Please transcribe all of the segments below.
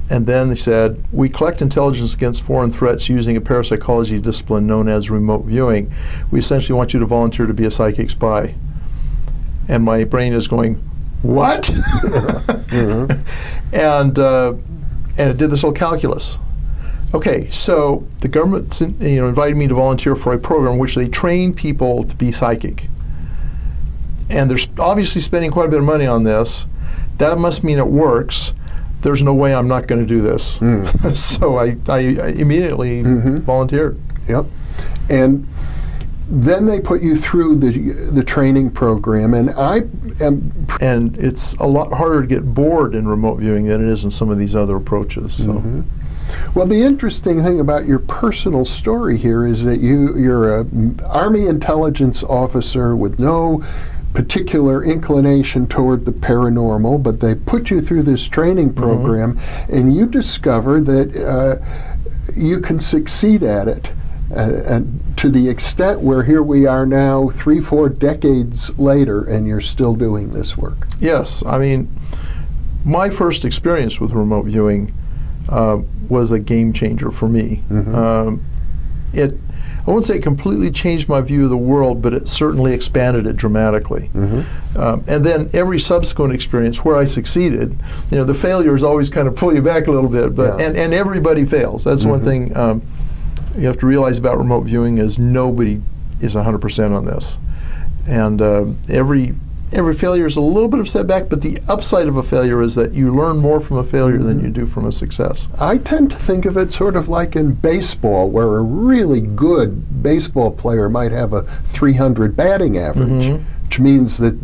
And then they said, we collect intelligence against foreign threats using a parapsychology discipline known as remote viewing. We essentially want you to volunteer to be a psychic spy. And my brain is going, what? Mm-hmm. And it did this whole calculus. Okay, so the government invited me to volunteer for a program in which they train people to be psychic. And they're obviously spending quite a bit of money on this. That must mean it works. There's no way I'm not going to do this. Mm. So I immediately volunteered. Yep. And then they put you through the training program, and and it's a lot harder to get bored in remote viewing than it is in some of these other approaches. So. Well, the interesting thing about your personal story here is that you're an Army intelligence officer with no particular inclination toward the paranormal, but they put you through this training program, and you discover that you can succeed at it. And to the extent where here we are now 3-4 decades later and you're still doing this work. Yes, I mean, my first experience with remote viewing was a game changer for me. I won't say it completely changed my view of the world, but it certainly expanded it dramatically. And then every subsequent experience where I succeeded, the failures always kind of pull you back a little bit, but and everybody fails. That's one thing you have to realize about remote viewing is nobody is 100% on this. And every failure is a little bit of setback, but the upside of a failure is that you learn more from a failure than you do from a success. I tend to think of it sort of like in baseball, where a really good baseball player might have a 300 batting average, which means that,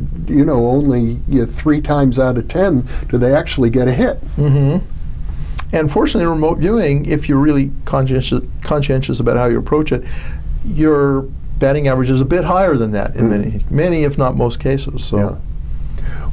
only 3 times out of 10 do they actually get a hit. And fortunately, remote viewing, if you're really conscientious about how you approach it, your batting average is a bit higher than that in many, if not most cases. So. Yeah.